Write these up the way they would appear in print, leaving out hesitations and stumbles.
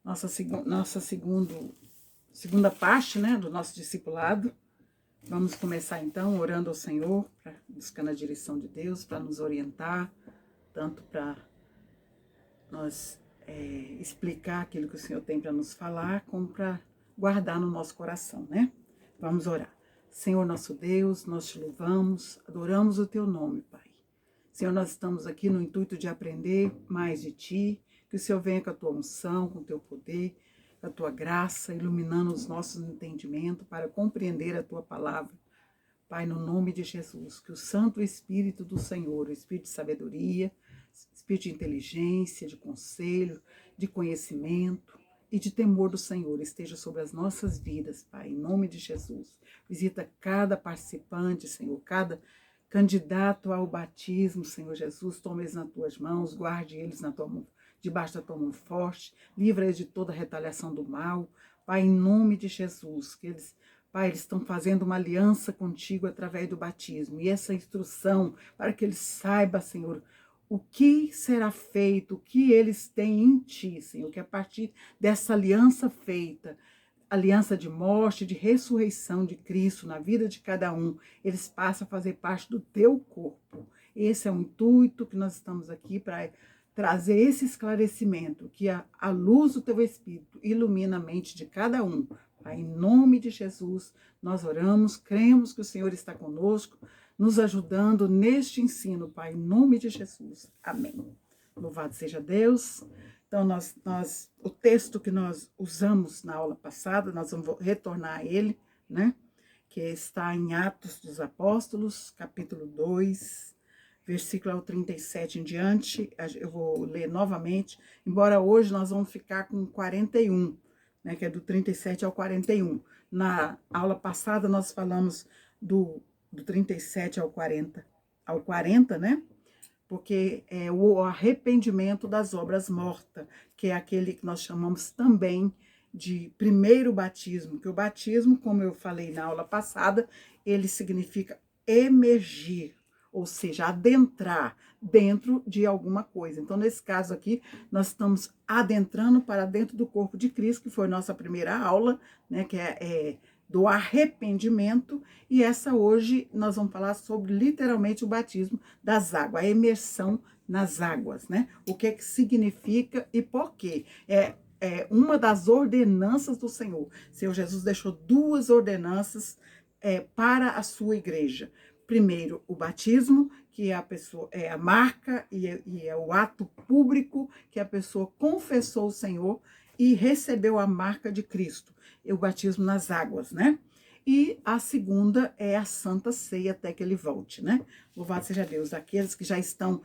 nossa segunda parte, né, do nosso discipulado. Vamos começar então orando ao Senhor, buscando a direção de Deus para nos orientar, tanto para nós explicar aquilo que o Senhor tem para nos falar, como para guardar no nosso coração, né? Vamos orar. Senhor nosso Deus, nós te louvamos, adoramos o teu nome, Pai. Senhor, nós estamos aqui no intuito de aprender mais de Ti, que o Senhor venha com a Tua unção, com o Teu poder, com a Tua graça, iluminando os nossos entendimentos para compreender a Tua palavra. Pai, no nome de Jesus, que o Santo Espírito do Senhor, o Espírito de sabedoria, Espírito de inteligência, de conselho, de conhecimento e de temor do Senhor esteja sobre as nossas vidas, Pai, em nome de Jesus. Visita cada participante, Senhor, cada candidato ao batismo, Senhor Jesus, toma eles nas tuas mãos, guarde eles na tua mão, debaixo da tua mão forte, livra eles de toda retaliação do mal, Pai, em nome de Jesus, que eles, Pai, eles estão fazendo uma aliança contigo através do batismo, e essa instrução, para que eles saibam, Senhor, o que será feito, o que eles têm em ti, Senhor, que a partir dessa aliança feita, aliança de morte, de ressurreição de Cristo na vida de cada um, eles passam a fazer parte do teu corpo. Esse é o intuito que nós estamos aqui para trazer esse esclarecimento, que a luz do teu Espírito ilumina a mente de cada um. Pai, em nome de Jesus, nós oramos, cremos que o Senhor está conosco, nos ajudando neste ensino, Pai, em nome de Jesus. Amém. Louvado seja Deus. Então, o texto que nós usamos na aula passada, nós vamos retornar a ele, né? Que está em Atos dos Apóstolos, capítulo 2, versículo 37 em diante. Eu vou ler novamente, embora hoje nós vamos ficar com 41, né? Que é do 37 ao 41. Na aula passada nós falamos do 37 ao 40, né? Porque é o arrependimento das obras mortas, que é aquele que nós chamamos também de primeiro batismo, que o batismo, como eu falei na aula passada, ele significa emergir, ou seja, adentrar dentro de alguma coisa. Então, nesse caso aqui, nós estamos adentrando para dentro do corpo de Cristo, que foi nossa primeira aula, né, que é do arrependimento, e essa hoje nós vamos falar sobre literalmente o batismo das águas, a imersão nas águas, né? O que significa e por quê? É uma das ordenanças do Senhor. O Senhor Jesus deixou duas ordenanças para a sua igreja. Primeiro, o batismo, que a pessoa é a marca e é o ato público que a pessoa confessou o Senhor e recebeu a marca de Cristo, o batismo nas águas, né? E a segunda é a Santa Ceia até que ele volte, né? Louvado seja Deus, aqueles que já estão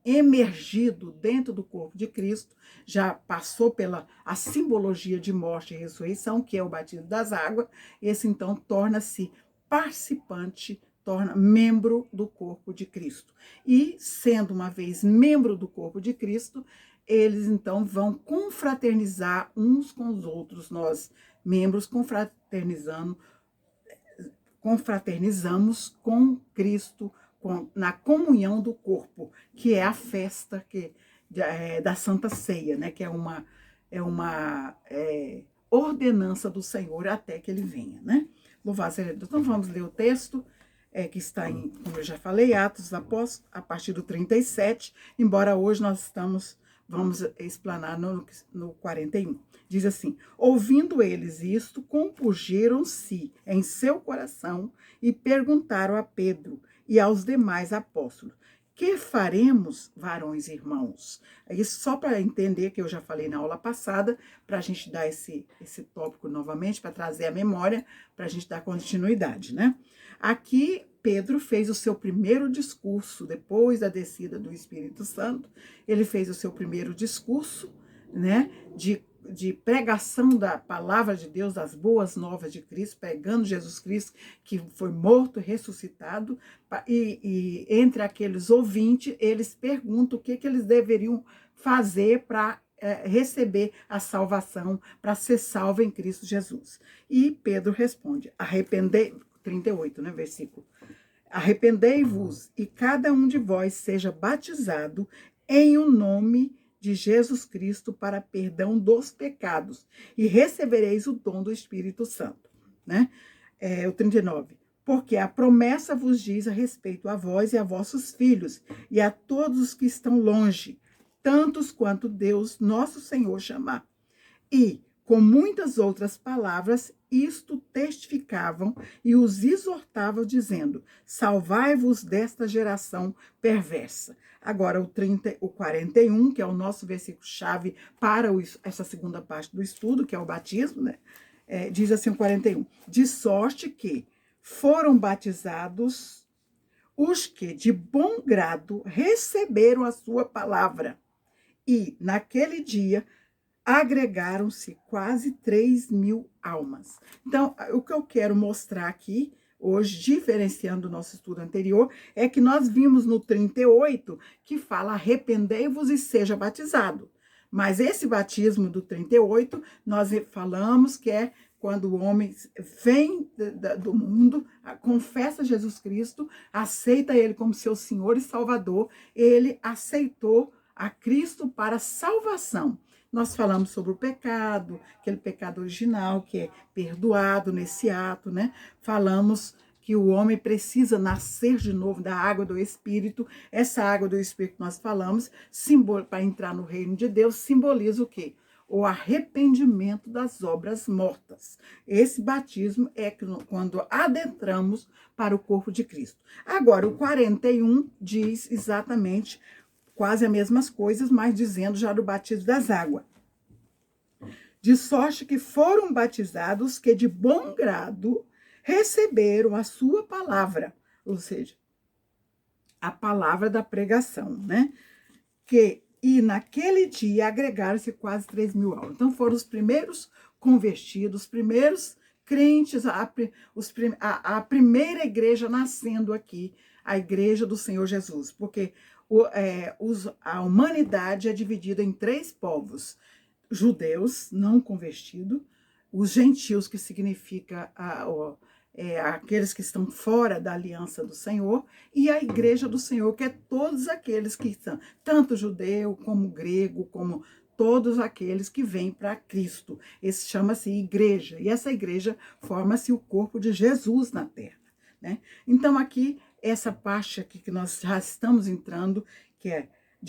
emergido dentro do corpo de Cristo, já passou pela a simbologia de morte e ressurreição, que é o batismo das águas, esse então torna-se participante, torna membro do corpo de Cristo. E, sendo uma vez membro do corpo de Cristo, eles então vão confraternizar uns com os outros. Nós, membros, confraternizamos com Cristo, na comunhão do corpo, que é a festa da Santa Ceia, né? Que é uma ordenança do Senhor até que ele venha, né? Louvado seja Deus. Então vamos ler o texto que está em, como eu já falei, Atos dos Apóstolos, a partir do 37, embora hoje nós vamos explanar no 41. Diz assim: ouvindo eles isto, compungiram-se em seu coração e perguntaram a Pedro e aos demais apóstolos: que faremos, varões e irmãos? Isso só para entender, que eu já falei na aula passada, para a gente dar esse tópico novamente, para trazer a memória, para a gente dar continuidade, né? Aqui, Pedro fez o seu primeiro discurso, depois da descida do Espírito Santo, ele fez o seu primeiro discurso, né, de pregação da palavra de Deus, das boas novas de Cristo, pregando Jesus Cristo, que foi morto e ressuscitado, e entre aqueles ouvintes, eles perguntam o que eles deveriam fazer para receber a salvação, para ser salvo em Cristo Jesus. E Pedro responde, 38, né, versículo. Arrependei-vos e cada um de vós seja batizado em o nome de Jesus Cristo para perdão dos pecados, e recebereis o dom do Espírito Santo. Né? O 39. Porque a promessa vos diz a respeito a vós e a vossos filhos, e a todos os que estão longe, tantos quanto Deus, nosso Senhor, chamar. E, com muitas outras palavras, isto testificavam e os exortavam, dizendo: salvai-vos desta geração perversa. Agora, o 41, que é o nosso versículo-chave para essa segunda parte do estudo, que é o batismo, né? Diz assim o 41, de sorte que foram batizados os que de bom grado receberam a sua palavra, e naquele dia agregaram-se quase 3.000 almas. Então, o que eu quero mostrar aqui, hoje, diferenciando do nosso estudo anterior, é que nós vimos no 38 que fala: arrependei-vos e seja batizado. Mas esse batismo do 38, nós falamos que é quando o homem vem do mundo, confessa Jesus Cristo, aceita ele como seu Senhor e Salvador, ele aceitou a Cristo para salvação. Nós falamos sobre o pecado, aquele pecado original que é perdoado nesse ato, né? Falamos que o homem precisa nascer de novo da água do Espírito. Essa água do Espírito que nós falamos, para entrar no reino de Deus, simboliza o quê? O arrependimento das obras mortas. Esse batismo é quando adentramos para o corpo de Cristo. Agora, o 41 diz exatamente quase as mesmas coisas, mas dizendo já do batismo das águas. De sorte que foram batizados que de bom grado receberam a sua palavra, ou seja, a palavra da pregação, né? E naquele dia agregaram-se quase 3.000 almas. Então foram os primeiros convertidos, os primeiros crentes, a primeira igreja nascendo aqui, a igreja do Senhor Jesus, porque a humanidade é dividida em 3 povos: judeus, não convertidos, os gentios, que significa aqueles que estão fora da aliança do Senhor, e a igreja do Senhor, que é todos aqueles que são, tanto judeu como grego, como todos aqueles que vêm para Cristo. Esse chama-se igreja, e essa igreja forma-se o corpo de Jesus na terra, né? Então aqui, essa parte aqui que nós já estamos entrando, que é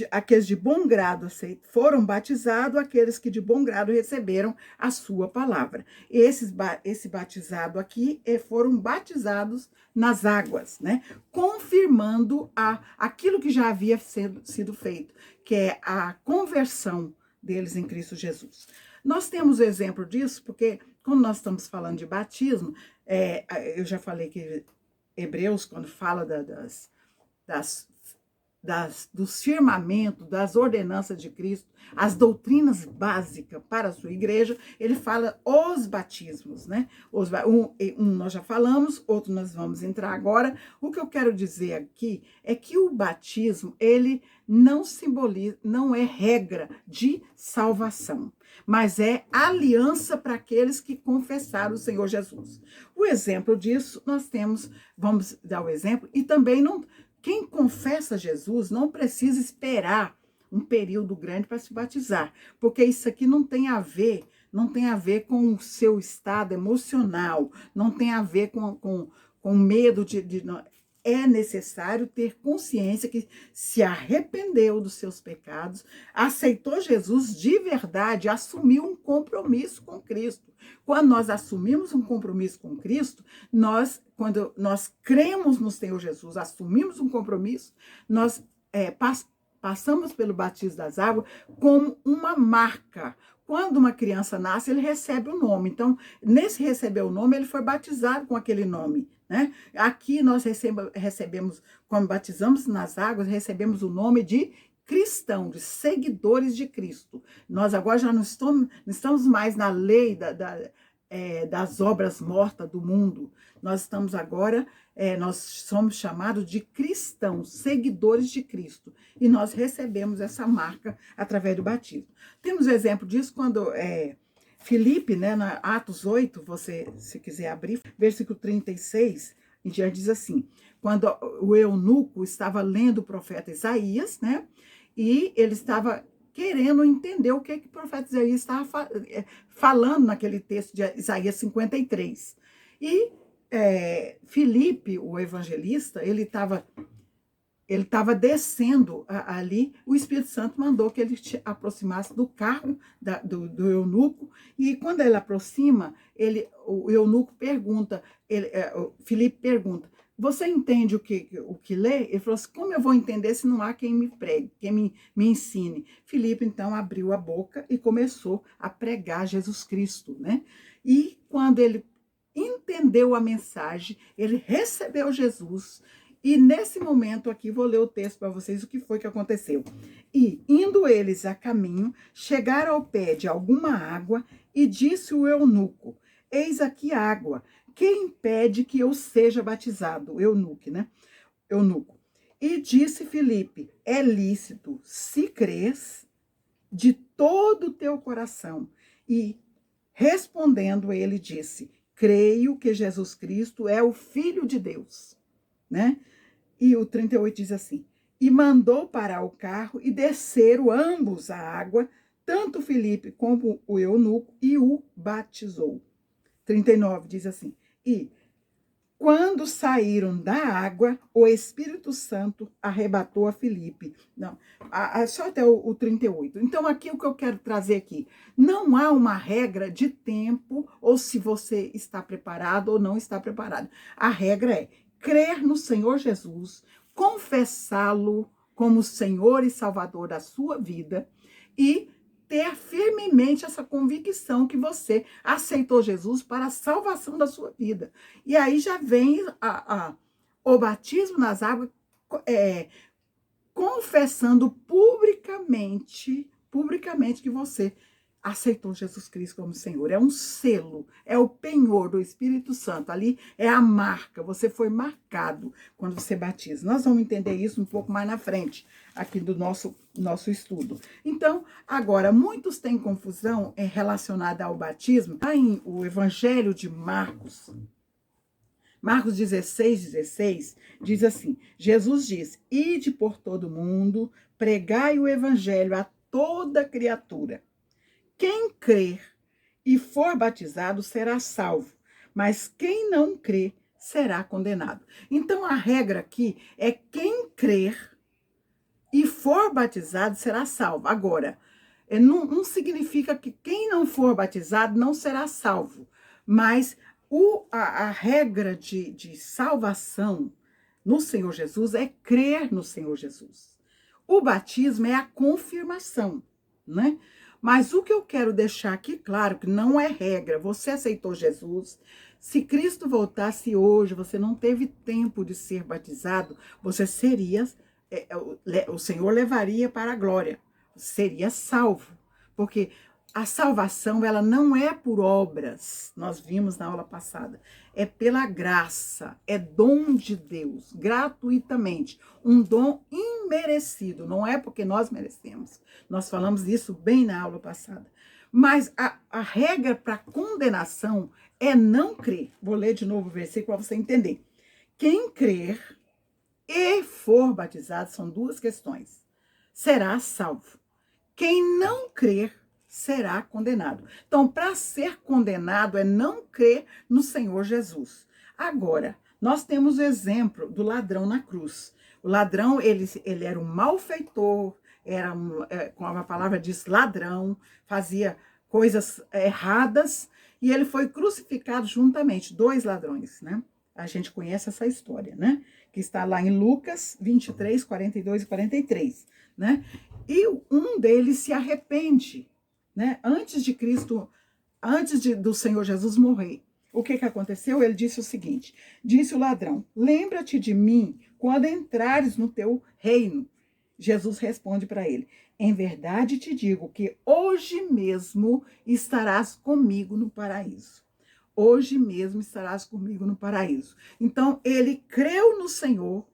aqueles de bom grado foram batizados, aqueles que de bom grado receberam a sua palavra. Esse batizado aqui foram batizados nas águas, né? Confirmando aquilo que já havia sido feito, que é a conversão deles em Cristo Jesus. Nós temos o exemplo disso, porque quando nós estamos falando de batismo, eu já falei que Hebreus, quando fala dos firmamentos, das ordenanças de Cristo, as doutrinas básicas para a sua igreja, ele fala os batismos, né? Um nós já falamos, outro nós vamos entrar agora. O que eu quero dizer aqui é que o batismo, ele não simboliza, não é regra de salvação, mas é aliança para aqueles que confessaram o Senhor Jesus. O exemplo disso, nós temos, vamos dar o exemplo, e também quem confessa Jesus não precisa esperar um período grande para se batizar, porque isso aqui não tem a ver com o seu estado emocional, não tem a ver com medo é necessário ter consciência que se arrependeu dos seus pecados, aceitou Jesus de verdade, assumiu um compromisso com Cristo. Quando nós assumimos um compromisso com Cristo, quando nós cremos no Senhor Jesus, assumimos um compromisso, nós passamos pelo batismo das águas como uma marca. Quando uma criança nasce, ele recebe um nome. Então, nesse receber o nome, ele foi batizado com aquele nome, né? Aqui nós recebemos, quando batizamos nas águas, recebemos o nome de cristão, de seguidores de Cristo. Nós agora já não estamos mais na lei das obras mortas do mundo. Nós estamos agora, nós somos chamados de cristãos, seguidores de Cristo. E nós recebemos essa marca através do batismo. Temos exemplo disso quando Filipe, né, na Atos 8, você, se quiser abrir, versículo 36, em diante diz assim: quando o eunuco estava lendo o profeta Isaías, né, e ele estava querendo entender o que o profeta Isaías estava falando naquele texto de Isaías 53. E Filipe, o evangelista, ele estava descendo ali, o Espírito Santo mandou que ele se aproximasse do carro do eunuco, e quando ele aproxima, o eunuco pergunta, Filipe pergunta, você entende o que lê? Ele falou assim, como eu vou entender se não há quem me pregue, quem me ensine? Filipe, então, abriu a boca e começou a pregar Jesus Cristo, né? E quando ele entendeu a mensagem, ele recebeu Jesus. E nesse momento aqui, vou ler o texto para vocês, o que foi que aconteceu. E, indo eles a caminho, chegaram ao pé de alguma água, e disse o eunuco, eis aqui água, quem impede que eu seja batizado? Eunuco, né? Eunuco. E disse Filipe, é lícito, se crês, de todo o teu coração. E, respondendo, ele disse, creio que Jesus Cristo é o Filho de Deus, né? E o 38 diz assim, e mandou parar o carro e desceram ambos a água, tanto Filipe como o eunuco, e o batizou. 39 diz assim, e quando saíram da água, o Espírito Santo arrebatou a Filipe. Não, só até o 38. Então, aqui o que eu quero trazer aqui, não há uma regra de tempo, ou se você está preparado ou não está preparado. A regra é crer no Senhor Jesus, confessá-lo como Senhor e Salvador da sua vida e ter firmemente essa convicção que você aceitou Jesus para a salvação da sua vida. E aí já vem o batismo nas águas, confessando publicamente que você aceitou Jesus Cristo como Senhor. É um selo, é o penhor do Espírito Santo. Ali é a marca, você foi marcado quando você batiza. Nós vamos entender isso um pouco mais na frente, aqui do nosso estudo. Então, agora, muitos têm confusão relacionada ao batismo. Em o Evangelho de Marcos 16, diz assim, Jesus diz, ide por todo mundo, pregai o Evangelho a toda criatura. Quem crer e for batizado será salvo, mas quem não crer será condenado. Então, a regra aqui é quem crer e for batizado será salvo. Agora, não significa que quem não for batizado não será salvo, mas a regra de salvação no Senhor Jesus é crer no Senhor Jesus. O batismo é a confirmação, né? Mas o que eu quero deixar aqui claro, que não é regra, você aceitou Jesus, se Cristo voltasse hoje, você não teve tempo de ser batizado, você seria, o Senhor levaria para a glória, seria salvo, porque a salvação, ela não é por obras, nós vimos na aula passada, é pela graça, é dom de Deus, gratuitamente, um dom imerecido, não é porque nós merecemos, nós falamos isso bem na aula passada, mas a regra para condenação é não crer, vou ler de novo o versículo para você entender, quem crer e for batizado, são duas questões, será salvo, quem não crer, será condenado. Então, para ser condenado é não crer no Senhor Jesus. Agora, nós temos o exemplo do ladrão na cruz. O ladrão, ele era um malfeitor, como a palavra diz, ladrão, fazia coisas erradas, e ele foi crucificado juntamente, dois ladrões, né? A gente conhece essa história, né? Que está lá em Lucas 23, 42 e 43, né? E um deles se arrepende, né? Antes do Senhor Jesus morrer, o que aconteceu? Ele disse o seguinte, disse o ladrão, lembra-te de mim quando entrares no teu reino. Jesus responde para ele, em verdade te digo que hoje mesmo estarás comigo no paraíso. Hoje mesmo estarás comigo no paraíso. Então, ele creu no Senhor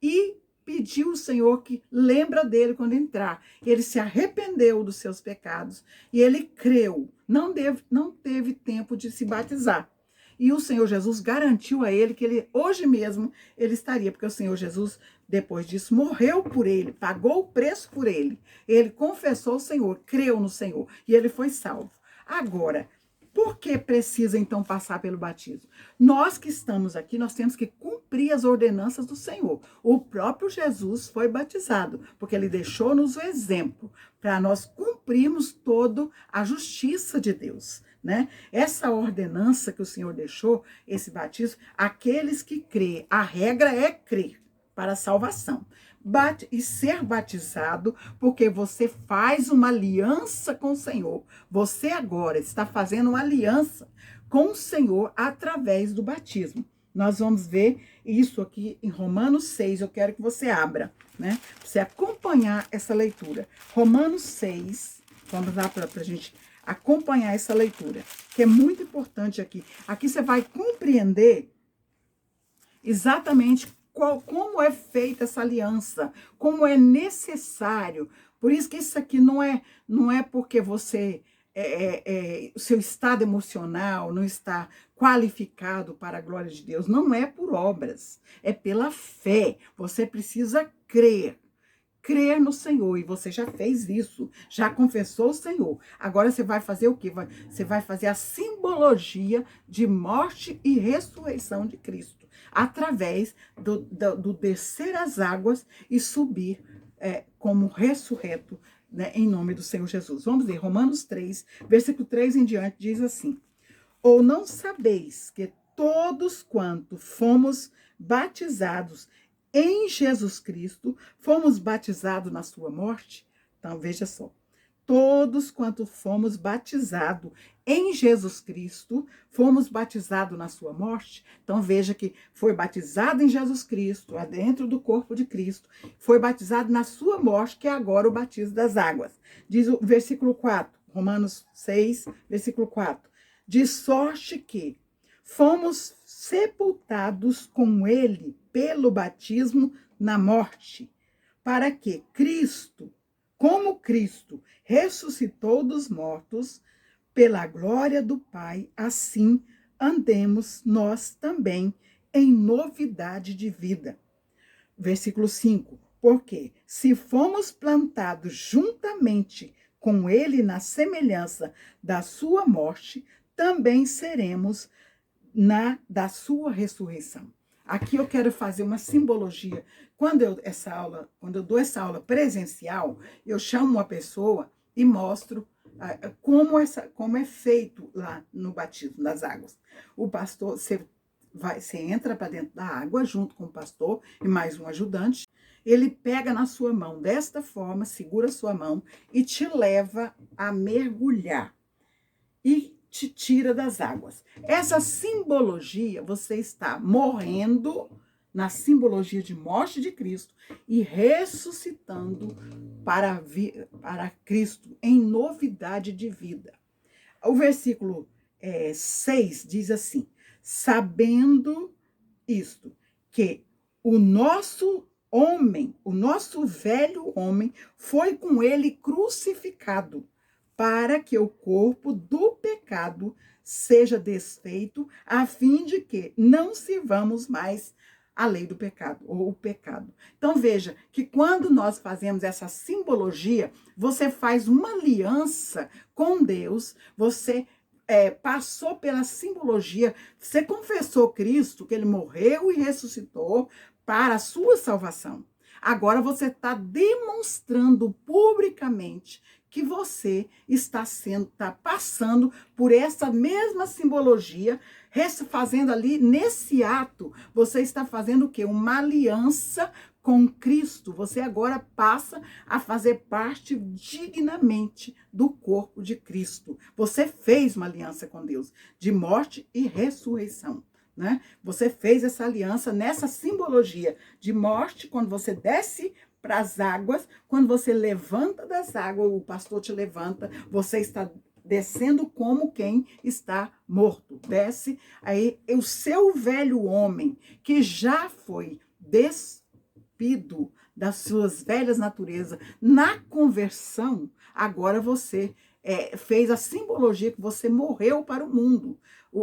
e pediu ao Senhor que lembra dele quando entrar. Ele se arrependeu dos seus pecados e ele creu. Não teve tempo de se batizar. E o Senhor Jesus garantiu a ele que hoje mesmo ele estaria, porque o Senhor Jesus Depois disso, morreu por ele, pagou o preço por ele. Ele confessou o Senhor, creu no Senhor e ele foi salvo. Agora, por que precisa então passar pelo batismo? Nós que estamos aqui, nós temos que cumprir as ordenanças do Senhor. O próprio Jesus foi batizado, porque ele deixou-nos o exemplo para nós cumprirmos toda a justiça de Deus, né? Essa ordenança que o Senhor deixou, esse batismo, aqueles que crêem, a regra é crer para a salvação. E ser batizado, porque você faz uma aliança com o Senhor. Você agora está fazendo uma aliança com o Senhor através do batismo. Nós vamos ver isso aqui em Romanos 6. Eu quero que você abra, né? Para você acompanhar essa leitura. Romanos 6, vamos lá para a gente acompanhar essa leitura, que é muito importante aqui. Aqui você vai compreender exatamente como é feita essa aliança, como é necessário. Por isso que isso aqui não é porque você o seu estado emocional não está qualificado para a glória de Deus. Não é por obras, é pela fé. Você precisa crer no Senhor, e você já fez isso, já confessou o Senhor. Agora você vai fazer o quê? Você vai fazer a simbologia de morte e ressurreição de Cristo, através do descer as águas e subir como ressurreto, né, em nome do Senhor Jesus. Vamos ler Romanos 3, versículo 3 em diante, diz assim: ou não sabeis que todos quanto fomos batizados em Jesus Cristo, fomos batizados na sua morte? Então, veja só. Todos quanto fomos batizados em Jesus Cristo, fomos batizados na sua morte. Então, veja que foi batizado em Jesus Cristo, dentro do corpo de Cristo. Foi batizado na sua morte, que é agora o batismo das águas. Diz o versículo 4, Romanos 6, versículo 4. De sorte que fomos sepultados com ele pelo batismo na morte, para que Cristo, como Cristo ressuscitou dos mortos, pela glória do Pai, assim andemos nós também em novidade de vida. Versículo 5. Porque se fomos plantados juntamente com ele na semelhança da sua morte, também seremos da sua ressurreição. Aqui eu quero fazer uma simbologia. Quando eu dou essa aula presencial, eu chamo uma pessoa e mostro como é feito lá no batismo das águas. O pastor, você entra para dentro da água junto com o pastor e mais um ajudante. Ele pega na sua mão desta forma, segura a sua mão e te leva a mergulhar e te tira das águas. Essa simbologia, você está morrendo na simbologia de morte de Cristo e ressuscitando para Cristo em novidade de vida. O versículo 6 diz assim: sabendo isto, que o nosso homem, o nosso velho homem, foi com ele crucificado, para que o corpo do pecado seja desfeito, a fim de que não sirvamos mais a lei do pecado, ou o pecado. Então, veja que quando nós fazemos essa simbologia, você faz uma aliança com Deus, você passou pela simbologia, você confessou Cristo, que ele morreu e ressuscitou para a sua salvação. Agora você está demonstrando publicamente que você está passando por essa mesma simbologia, fazendo ali, nesse ato, você está fazendo o quê? Uma aliança com Cristo. Você agora passa a fazer parte dignamente do corpo de Cristo. Você fez uma aliança com Deus, de morte e ressurreição, né? Você fez essa aliança nessa simbologia de morte, quando você desce para as águas, quando você levanta das águas, o pastor te levanta, você está descendo como quem está morto. Desce, aí o seu velho homem, que já foi despido das suas velhas naturezas. Na conversão, agora você fez a simbologia que você morreu para o mundo.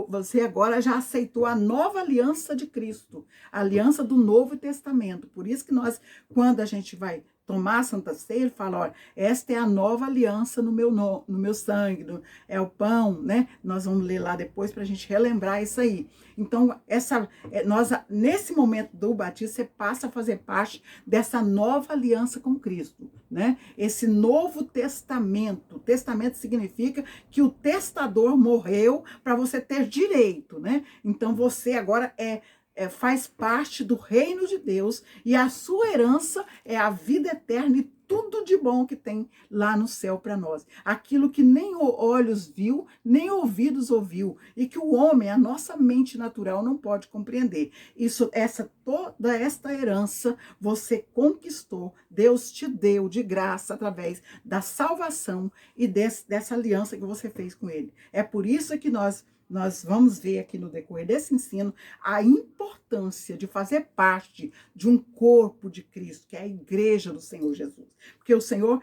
Você agora já aceitou a nova aliança de Cristo, a aliança do Novo Testamento. Por isso que nós, quando a gente vai tomar a Santa Ceia, ele fala, olha, esta é a nova aliança no meu sangue, é o pão, né? Nós vamos ler lá depois para a gente relembrar isso aí. Então, nesse momento do batismo, você passa a fazer parte dessa nova aliança com Cristo, né? Esse Novo Testamento. Testamento significa que o testador morreu para você ter direito, né? Então, você agora faz parte do reino de Deus e a sua herança é a vida eterna e tudo de bom que tem lá no céu para nós. Aquilo que nem olhos viu, nem ouvidos ouviu e que o homem, a nossa mente natural não pode compreender. Toda esta herança você conquistou, Deus te deu de graça através da salvação e dessa aliança que você fez com ele. É por isso que nós vamos ver aqui no decorrer desse ensino a importância de fazer parte de um corpo de Cristo, que é a igreja do Senhor Jesus. Porque o Senhor,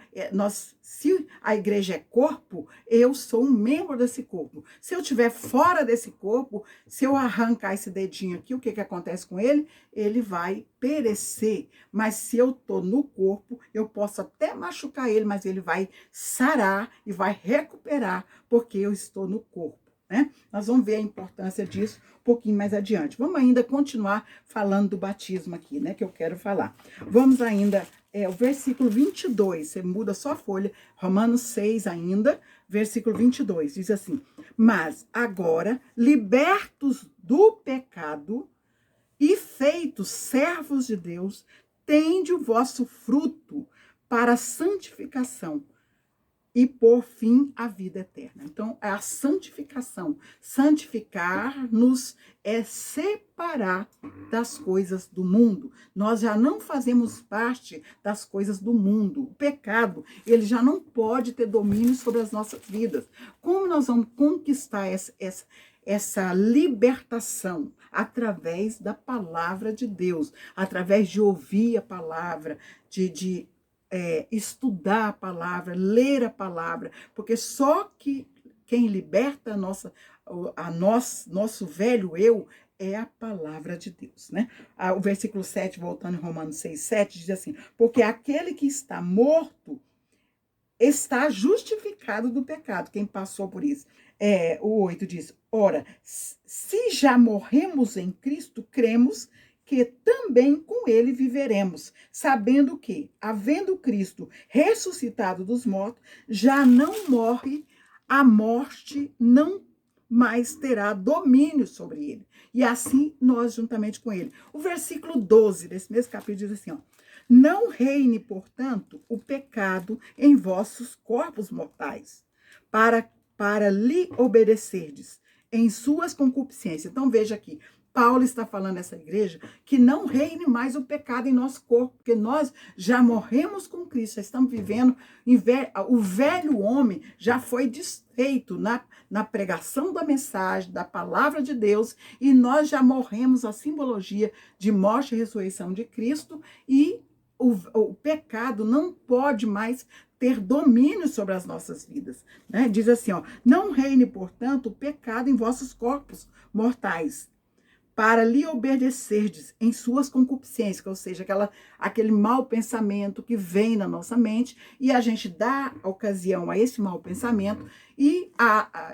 se a igreja é corpo, eu sou um membro desse corpo. Se eu estiver fora desse corpo, se eu arrancar esse dedinho aqui, o que acontece com ele? Ele vai perecer. Mas se eu estou no corpo, eu posso até machucar ele, mas ele vai sarar e vai recuperar, porque eu estou no corpo. Né? Nós vamos ver a importância disso um pouquinho mais adiante. Vamos ainda continuar falando do batismo aqui, né? Que eu quero falar. Vamos ainda, o versículo 22, você muda só a folha, Romanos 6 ainda, versículo 22, diz assim, mas agora, libertos do pecado e feitos servos de Deus, tende o vosso fruto para a santificação, e por fim a vida eterna. Então, é a santificação. Santificar-nos é separar das coisas do mundo. Nós já não fazemos parte das coisas do mundo. O pecado, ele já não pode ter domínio sobre as nossas vidas. Como nós vamos conquistar essa libertação? Através da palavra de Deus, através de ouvir a palavra, de estudar a palavra, ler a palavra, porque só que quem liberta nosso velho eu é a palavra de Deus, né? O versículo 7, voltando em Romanos 6, 7, diz assim, porque aquele que está morto está justificado do pecado, quem passou por isso. O 8 diz, ora, se já morremos em Cristo, cremos que também com ele viveremos, sabendo que, havendo Cristo ressuscitado dos mortos, já não morre, a morte não mais terá domínio sobre ele. E assim nós juntamente com ele. O versículo 12 desse mesmo capítulo diz assim, ó, não reine, portanto, o pecado em vossos corpos mortais, para lhe obedecerdes em suas concupiscências. Então veja aqui, Paulo está falando a essa igreja que não reine mais o pecado em nosso corpo, porque nós já morremos com Cristo, já estamos vivendo, o velho homem já foi desfeito na pregação da mensagem, da palavra de Deus, e nós já morremos a simbologia de morte e ressurreição de Cristo, e o pecado não pode mais ter domínio sobre as nossas vidas. Né? Diz assim, ó, não reine, portanto, o pecado em vossos corpos mortais, para lhe obedecerdes em suas concupiscências, ou seja, aquele mau pensamento que vem na nossa mente, e a gente dá ocasião a esse mau pensamento e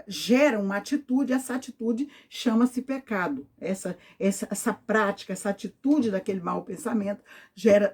gera uma atitude, essa atitude chama-se pecado. Essa prática, essa atitude daquele mau pensamento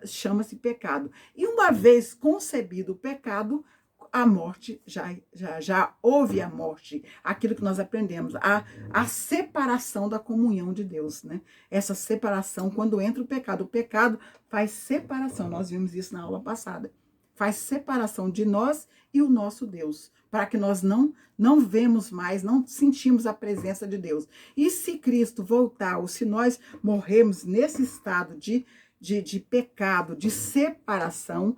chama-se pecado. E uma vez concebido o pecado, a morte, já houve a morte, aquilo que nós aprendemos, a separação da comunhão de Deus, né? Essa separação, quando entra o pecado faz separação, nós vimos isso na aula passada, faz separação de nós e o nosso Deus, para que nós não vemos mais, não sentimos a presença de Deus. E se Cristo voltar, ou se nós morrermos nesse estado de pecado, de separação,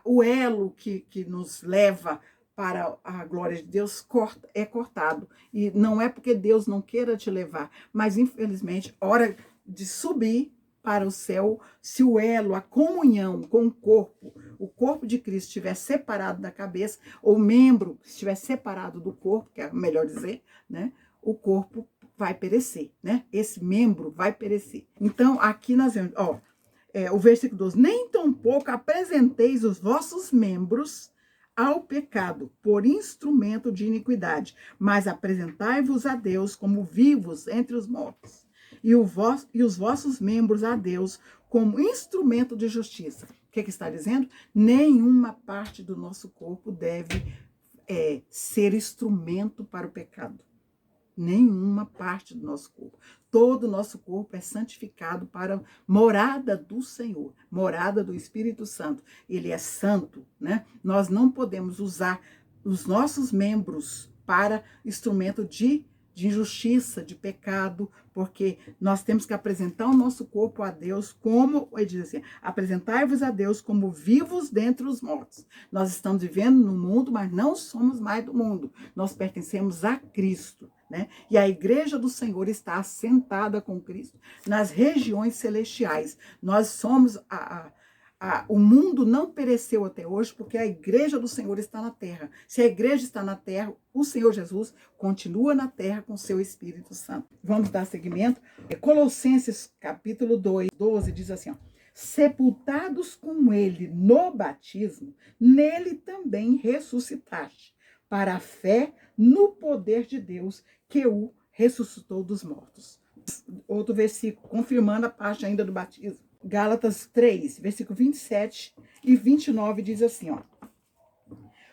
o elo que nos leva para a glória de Deus é cortado. E não é porque Deus não queira te levar, mas infelizmente, hora de subir para o céu se o elo, a comunhão com o corpo de Cristo estiver separado da cabeça, ou o membro estiver separado do corpo, que é melhor dizer, né? O corpo vai perecer, né? Esse membro vai perecer. Então, aqui nós vemos, o versículo 12, nem tampouco apresenteis os vossos membros ao pecado, por instrumento de iniquidade, mas apresentai-vos a Deus como vivos entre os mortos, e os vossos membros a Deus como instrumento de justiça. O que está dizendo? Nenhuma parte do nosso corpo deve ser instrumento para o pecado. Nenhuma parte do nosso corpo. Todo o nosso corpo é santificado para a morada do Senhor, morada do Espírito Santo. Ele é santo, né? Nós não podemos usar os nossos membros para instrumento de injustiça, de pecado, porque nós temos que apresentar o nosso corpo a Deus como, ele diz assim, apresentai-vos a Deus como vivos dentre os mortos. Nós estamos vivendo no mundo, mas não somos mais do mundo. Nós pertencemos a Cristo, né? E a igreja do Senhor está assentada com Cristo nas regiões celestiais. Nós somos o mundo não pereceu até hoje porque a igreja do Senhor está na terra. Se a igreja está na terra, o Senhor Jesus continua na terra com seu Espírito Santo. Vamos dar seguimento. Colossenses capítulo 2, 12 diz assim, sepultados com ele no batismo, nele também ressuscitaste, para a fé no poder de Deus que o ressuscitou dos mortos. Outro versículo, confirmando a parte ainda do batismo. Gálatas 3, versículo 27 e 29 diz assim,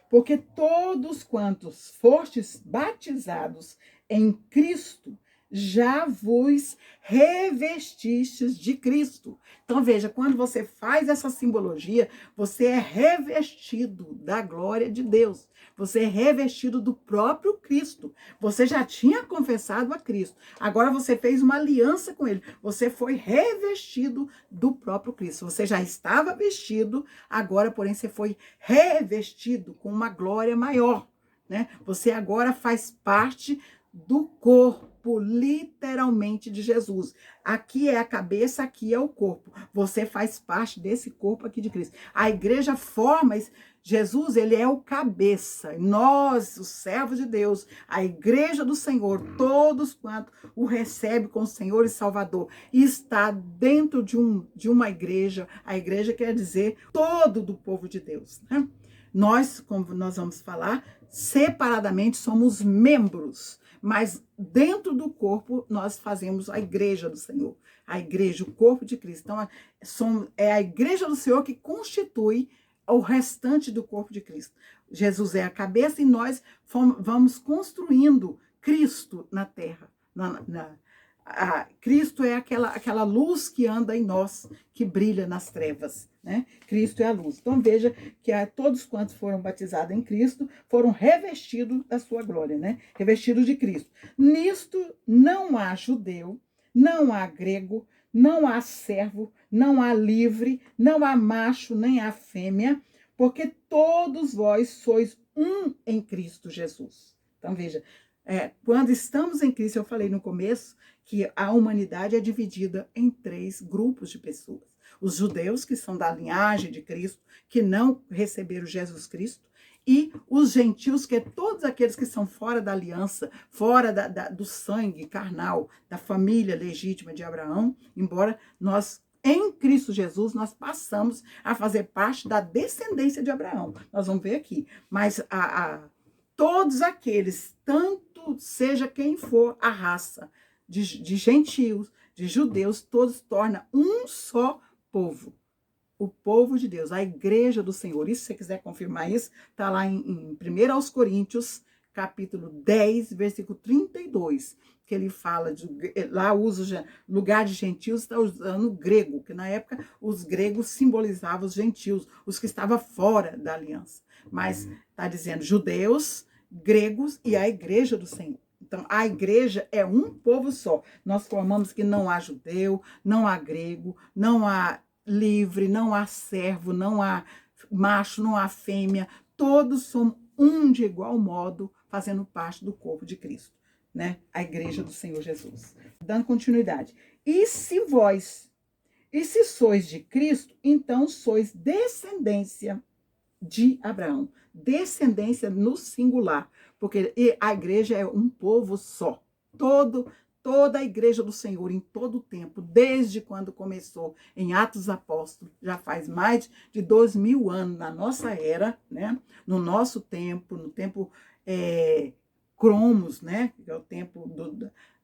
porque todos quantos fostes batizados em Cristo, já vos revestistes de Cristo. Então veja, quando você faz essa simbologia, você é revestido da glória de Deus. Você é revestido do próprio Cristo. Você já tinha confessado a Cristo. Agora você fez uma aliança com ele. Você foi revestido do próprio Cristo. Você já estava vestido, agora, porém, você foi revestido com uma glória maior, né? Você agora faz parte do corpo, literalmente, de Jesus. Aqui é a cabeça, aqui é o corpo. Você faz parte desse corpo aqui de Cristo. A igreja forma, Jesus, ele é o cabeça. Nós, os servos de Deus, a igreja do Senhor, todos quanto o recebe como Senhor e Salvador, está dentro de uma igreja. A igreja quer dizer todo do povo de Deus, né? Nós, como nós vamos falar, separadamente somos membros, mas dentro do corpo nós fazemos a igreja do Senhor, a igreja, o corpo de Cristo. Então, é a igreja do Senhor que constitui o restante do corpo de Cristo. Jesus é a cabeça e nós vamos construindo Cristo na terra. Cristo é aquela luz que anda em nós, que brilha nas trevas, né? Cristo é a luz. Então veja que todos quantos foram batizados em Cristo foram revestidos da sua glória, né? Revestidos de Cristo. Nisto não há judeu, não há grego, não há servo, não há livre, não há macho, nem há fêmea, porque todos vós sois um em Cristo Jesus. Então veja, quando estamos em Cristo, eu falei no começo que a humanidade é dividida em 3 grupos de pessoas. Os judeus, que são da linhagem de Cristo, que não receberam Jesus Cristo, e os gentios, que é todos aqueles que são fora da aliança, fora do sangue carnal, da família legítima de Abraão, embora nós, em Cristo Jesus, nós passamos a fazer parte da descendência de Abraão. Nós vamos ver aqui. Mas todos aqueles, tanto seja quem for a raça, de gentios, de judeus, todos torna um só povo. O povo de Deus, a igreja do Senhor. E se você quiser confirmar isso, está lá em 1 Coríntios, capítulo 10, versículo 32, que ele fala, lá usa o lugar de gentios, está usando o grego, que na época os gregos simbolizavam os gentios, os que estavam fora da aliança. Mas está dizendo judeus, gregos e a igreja do Senhor. Então, a igreja é um povo só. Nós formamos que não há judeu, não há grego, não há livre, não há servo, não há macho, não há fêmea. Todos somos um de igual modo, fazendo parte do corpo de Cristo, né? A igreja do Senhor Jesus. Dando continuidade. E se vós E se sois de Cristo, então sois descendência de Abraão. Descendência no singular, porque a igreja é um povo só. Toda a igreja do Senhor, em todo o tempo, desde quando começou em Atos dos Apóstolos, já faz mais de 2000 anos na nossa era, né? No nosso tempo, no tempo Cromos, né? Que é o tempo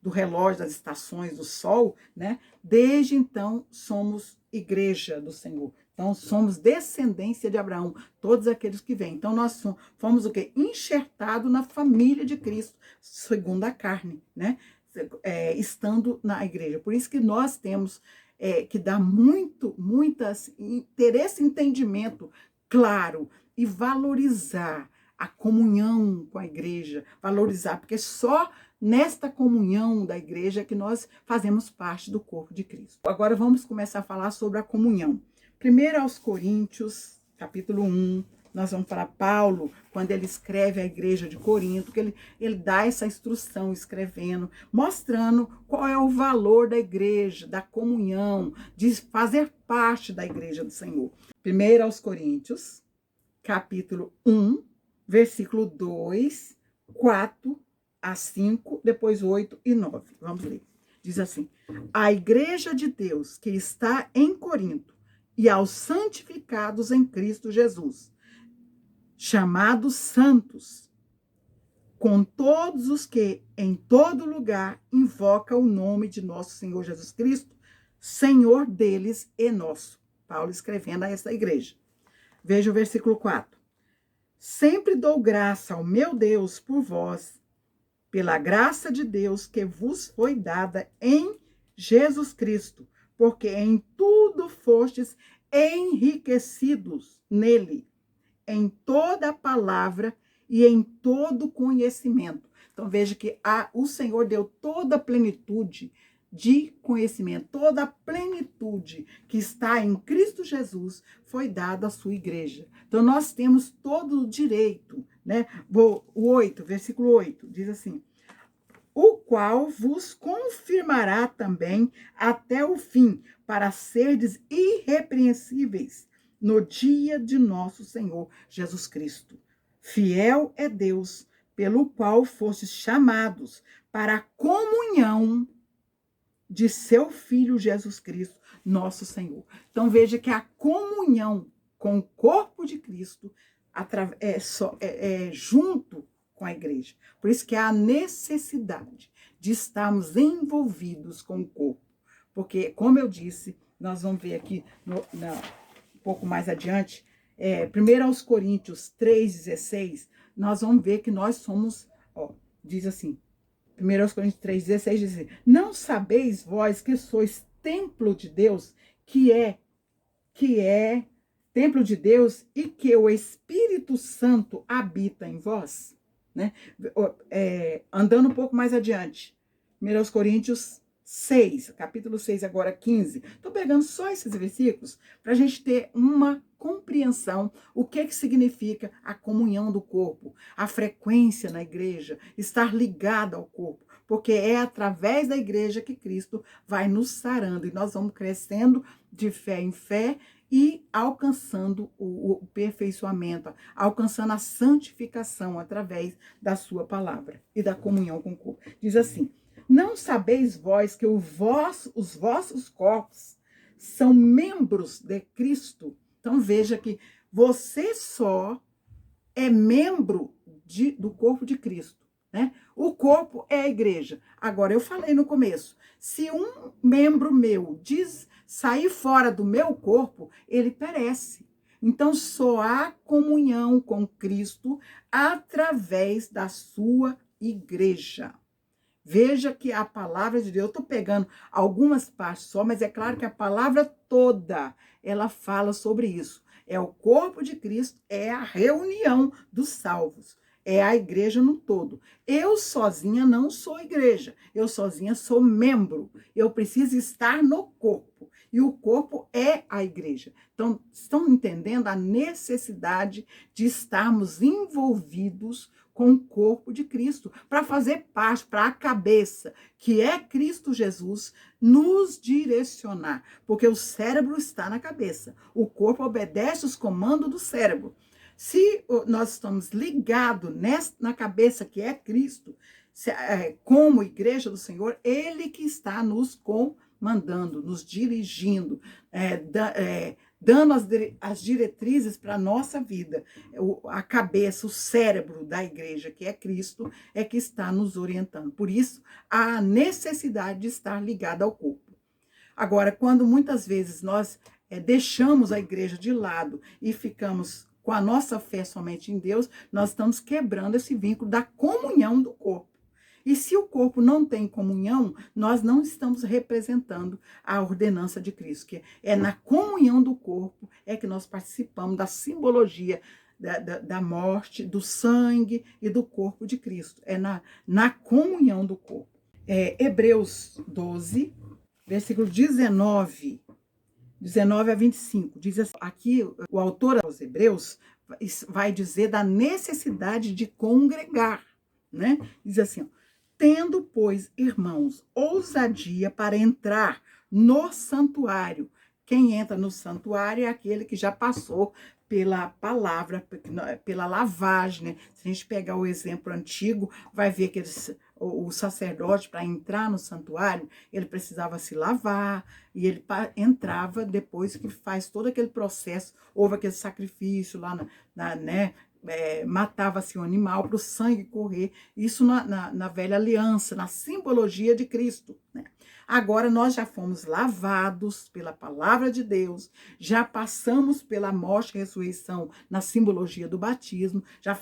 do relógio, das estações, do sol, né? Desde então, somos igreja do Senhor. Então, somos descendência de Abraão, todos aqueles que vêm. Então, nós fomos o quê? Enxertados na família de Cristo, segundo a carne, né? Estando na igreja. Por isso que nós temos que dar ter esse entendimento claro e valorizar a comunhão com a igreja, valorizar, porque só nesta comunhão da igreja que nós fazemos parte do corpo de Cristo. Agora vamos começar a falar sobre a comunhão. Primeiro aos Coríntios, capítulo 1, nós vamos para Paulo, quando ele escreve a igreja de Corinto, que ele dá essa instrução escrevendo, mostrando qual é o valor da igreja, da comunhão, de fazer parte da igreja do Senhor. Primeiro aos Coríntios, capítulo 1, versículo 2, 4 a 5, depois 8 e 9. Vamos ler. Diz assim: a igreja de Deus que está em Corinto e aos santificados em Cristo Jesus, chamados santos, com todos os que em todo lugar invocam o nome de nosso Senhor Jesus Cristo, Senhor deles e nosso. Paulo escrevendo a essa igreja. Veja o versículo 4. Sempre dou graça ao meu Deus por vós, pela graça de Deus que vos foi dada em Jesus Cristo, porque em tudo fostes enriquecidos nele, em toda palavra e em todo conhecimento. Então veja que o Senhor deu toda a plenitude de conhecimento, toda a plenitude que está em Cristo Jesus foi dada à sua igreja. Então nós temos todo o direito, né? O 8, versículo 8, diz assim: o qual vos confirmará também até o fim, para serdes irrepreensíveis no dia de nosso Senhor Jesus Cristo. Fiel é Deus, pelo qual fostes chamados para a comunhão de seu Filho Jesus Cristo, nosso Senhor. Então veja que a comunhão com o corpo de Cristo é junto com a igreja. Por isso que há a necessidade de estarmos envolvidos com o corpo. Porque, como eu disse, nós vamos ver aqui um pouco mais adiante, 1 aos Coríntios 3,16, nós vamos ver que nós somos, diz assim, 1 aos Coríntios 3,16 diz assim: não sabeis vós que sois templo de Deus, que é templo de Deus e que o Espírito Santo habita em vós? Né? Andando um pouco mais adiante, 1 Coríntios 6, capítulo 6, agora 15. Estou pegando só esses versículos para a gente ter uma compreensão o que significa a comunhão do corpo, a frequência na igreja, estar ligado ao corpo, porque é através da igreja que Cristo vai nos sarando e nós vamos crescendo de fé em fé e alcançando o aperfeiçoamento, alcançando a santificação através da sua palavra e da comunhão com o corpo. Diz assim: não sabeis vós que os vossos corpos são membros de Cristo? Então veja que você só é membro do corpo de Cristo, né? O corpo é a igreja. Agora, eu falei no começo, se um membro meu sair fora do meu corpo, ele perece. Então, só há comunhão com Cristo através da sua igreja. Veja que a palavra de Deus, eu estou pegando algumas partes só, mas é claro que a palavra toda, ela fala sobre isso. É o corpo de Cristo, é a reunião dos salvos, é a igreja no todo. Eu sozinha não sou igreja, eu sozinha sou membro. Eu preciso estar no corpo. e o corpo é a igreja. Então, estão entendendo a necessidade de estarmos envolvidos com o corpo de Cristo, para fazer parte, para a cabeça, que é Cristo Jesus, nos direcionar, porque o cérebro está na cabeça, o corpo obedece os comandos do cérebro. Se nós estamos ligados na cabeça que é Cristo, como igreja do Senhor, Ele que está nos comandando, nos dirigindo, dando as diretrizes para a nossa vida. A cabeça, o cérebro da igreja, que é Cristo, é que está nos orientando. Por isso, a necessidade de estar ligado ao corpo. Agora, quando muitas vezes nós deixamos a igreja de lado e ficamos com a nossa fé somente em Deus, nós estamos quebrando esse vínculo da comunhão do corpo. E se o corpo não tem comunhão, nós não estamos representando a ordenança de Cristo, que é na comunhão do corpo é que nós participamos da simbologia da morte, do sangue e do corpo de Cristo. É na comunhão do corpo. Hebreus 12, versículo 19 a 25, diz assim, aqui o autor aos Hebreus vai dizer da necessidade de congregar, né? Diz assim, ó, tendo, pois, irmãos, ousadia para entrar no santuário. Quem entra no santuário é aquele que já passou pela palavra, pela lavagem, né? Se a gente pegar o exemplo antigo, vai ver que o sacerdote, para entrar no santuário, ele precisava se lavar, e ele entrava depois que faz todo aquele processo, houve aquele sacrifício lá, né? Matava-se um animal para o sangue correr, isso na velha aliança, na simbologia de Cristo, né? Agora nós já fomos lavados pela palavra de Deus, já passamos pela morte e ressurreição na simbologia do batismo, já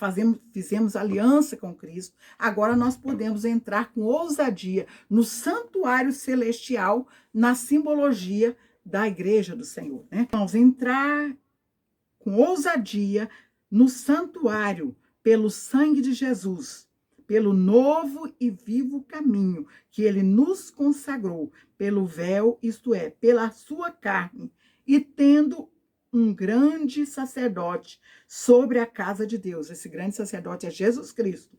fizemos aliança com Cristo, agora nós podemos entrar com ousadia no santuário celestial, na simbologia da igreja do Senhor, né? Vamos entrar com ousadia no santuário, pelo sangue de Jesus, pelo novo e vivo caminho que ele nos consagrou, pelo véu, isto é, pela sua carne, e tendo um grande sacerdote sobre a casa de Deus. Esse grande sacerdote é Jesus Cristo.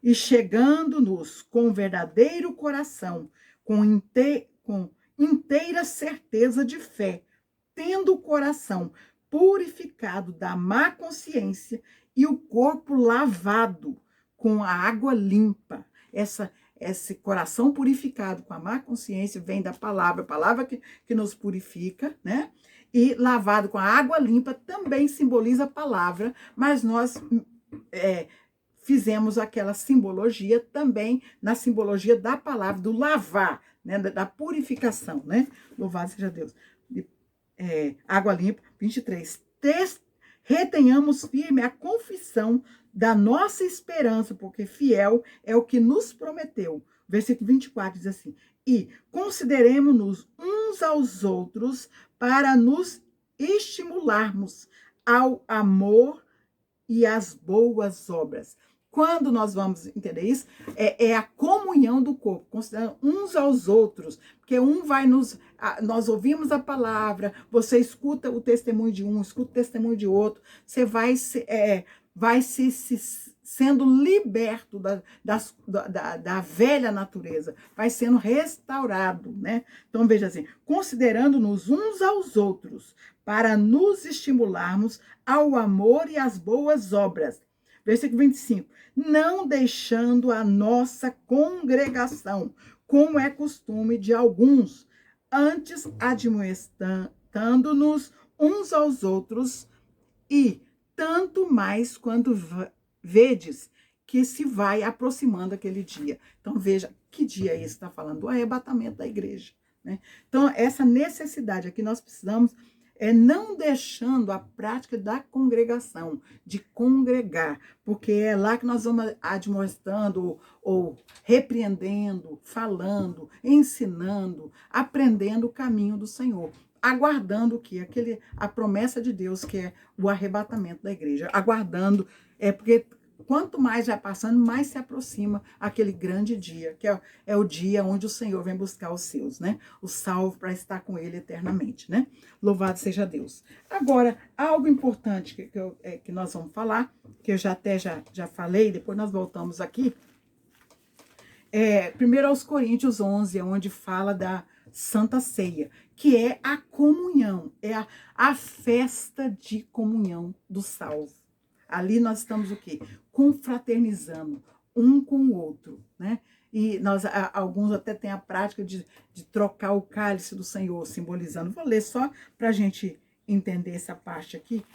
E chegando-nos com verdadeiro coração, com inteira certeza de fé, tendo o coração purificado da má consciência e o corpo lavado com a água limpa. Esse coração purificado com a má consciência vem da palavra, a palavra que nos purifica, né? E lavado com a água limpa também simboliza a palavra, mas nós fizemos aquela simbologia também na simbologia da palavra, do lavar, né? Da purificação, né? Louvado seja Deus. Água limpa, 23. Retenhamos firme a confissão da nossa esperança, porque fiel é o que nos prometeu. Versículo 24 diz assim, e consideremos-nos uns aos outros para nos estimularmos ao amor e às boas obras. Quando nós vamos entender isso, é a comunhão do corpo, considerando uns aos outros, porque nós ouvimos a palavra, você escuta o testemunho de um, escuta o testemunho de outro, você vai sendo liberto da velha natureza, vai sendo restaurado, né? Então veja assim, considerando-nos uns aos outros, para nos estimularmos ao amor e às boas obras. Versículo 25, não deixando a nossa congregação, como é costume de alguns, antes admoestando-nos uns aos outros, e tanto mais quando vedes que se vai aproximando aquele dia. Então veja, que dia esse está falando? Do arrebatamento da igreja, né? Então essa necessidade aqui nós precisamos não deixando a prática da congregação, de congregar, porque é lá que nós vamos admoestando ou repreendendo, falando, ensinando, aprendendo o caminho do Senhor, aguardando o quê? A promessa de Deus, que é o arrebatamento da igreja, aguardando, porque quanto mais vai passando, mais se aproxima aquele grande dia, que é o dia onde o Senhor vem buscar os seus, né? O salvo para estar com ele eternamente, né? Louvado seja Deus. Agora, algo importante que nós vamos falar, que eu já falei, depois nós voltamos aqui, primeiro aos Coríntios 11, onde fala da Santa Ceia, que é a comunhão, é a festa de comunhão do salvo. Ali nós estamos o quê? Confraternizando um com o outro, né? E alguns até têm a prática de trocar o cálice do Senhor, simbolizando. Vou ler só para a gente entender essa parte aqui.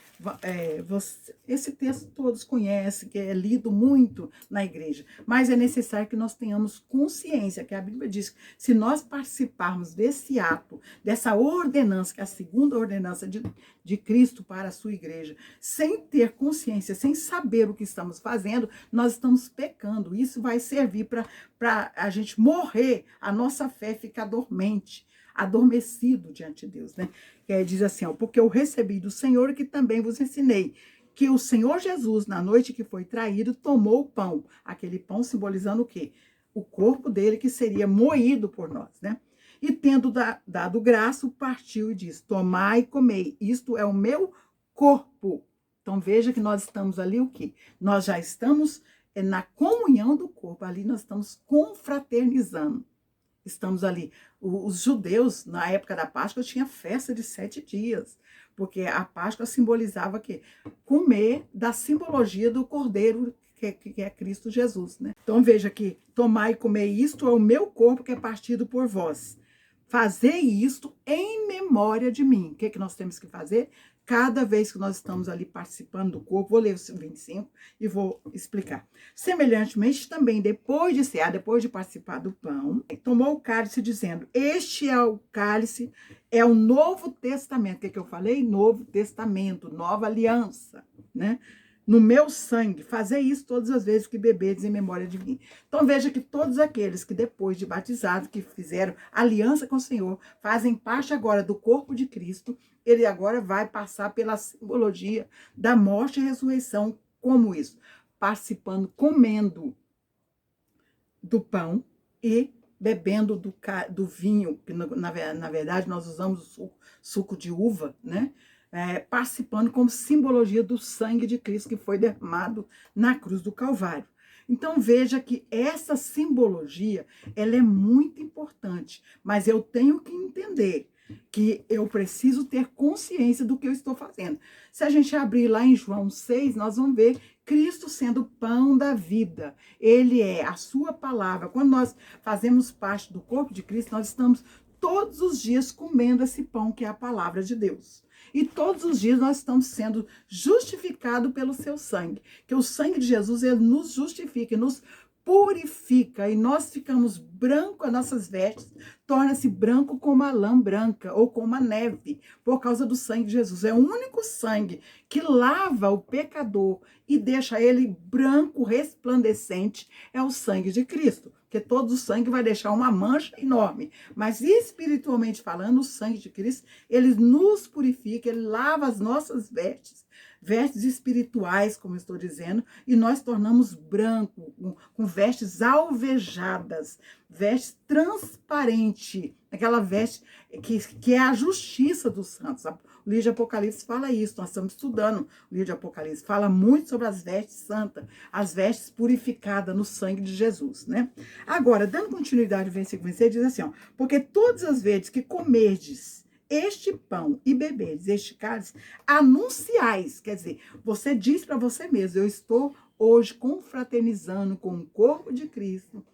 Esse texto todos conhecem, que é lido muito na igreja, mas é necessário que nós tenhamos consciência, que a Bíblia diz que se nós participarmos desse ato, dessa ordenança, que é a segunda ordenança de Cristo para a sua igreja, sem ter consciência, sem saber o que estamos fazendo, nós estamos pecando. Isso vai servir para a gente morrer, a nossa fé ficar dormente, adormecido diante de Deus, né? Diz assim, porque eu recebi do Senhor que também vos ensinei, que o Senhor Jesus, na noite que foi traído, tomou o pão, aquele pão simbolizando o quê? O corpo dele que seria moído por nós, né? E tendo dado graça, partiu e disse, tomai e comei, isto é o meu corpo. Então veja que nós estamos ali o quê? Nós já estamos na comunhão do corpo, ali nós estamos confraternizando. Estamos ali. Os judeus, na época da Páscoa, tinha festa de 7 dias, porque a Páscoa simbolizava que comer da simbologia do Cordeiro, que é Cristo Jesus, né? Então veja que tomai e comer isto é o meu corpo que é partido por vós. Fazei isto em memória de mim. O que nós temos que fazer? Cada vez que nós estamos ali participando do corpo, vou ler o 25 e vou explicar. Semelhantemente, também, depois de cear, depois de participar do pão, tomou o cálice dizendo, este é o cálice, é o Novo Testamento. O que eu falei? Novo Testamento, nova aliança, né? No meu sangue, fazer isso todas as vezes que beberdes em memória de mim. Então veja que todos aqueles que depois de batizados, que fizeram aliança com o Senhor, fazem parte agora do corpo de Cristo, ele agora vai passar pela simbologia da morte e ressurreição, como isso? Participando, comendo do pão e bebendo do vinho, que na verdade nós usamos o suco de uva, né? Participando como simbologia do sangue de Cristo que foi derramado na cruz do Calvário. Então veja que essa simbologia, ela é muito importante, mas eu tenho que entender que eu preciso ter consciência do que eu estou fazendo. Se a gente abrir lá em João 6, nós vamos ver Cristo sendo o pão da vida. Ele é a sua palavra. Quando nós fazemos parte do corpo de Cristo, nós estamos todos os dias comendo esse pão que é a palavra de Deus. E todos os dias nós estamos sendo justificados pelo seu sangue. Que o sangue de Jesus, ele nos justifica, nos purifica. E nós ficamos branco, as nossas vestes torna-se branco como a lã branca ou como a neve, por causa do sangue de Jesus. É o único sangue que lava o pecador e deixa ele branco, resplandecente, é o sangue de Cristo. Porque todo o sangue vai deixar uma mancha enorme. Mas espiritualmente falando, o sangue de Cristo, ele nos purifica, ele lava as nossas vestes, vestes espirituais, como eu estou dizendo, e nós tornamos branco, com vestes alvejadas, vestes transparentes, aquela veste que é a justiça dos santos. O livro de Apocalipse fala isso, nós estamos estudando o livro de Apocalipse, fala muito sobre as vestes santas, as vestes purificadas no sangue de Jesus, né? Agora, dando continuidade ao versículo 26, diz assim, porque todas as vezes que comerdes este pão e beberdes este cálice, anunciais, quer dizer, você diz para você mesmo, eu estou hoje confraternizando com o corpo de Cristo,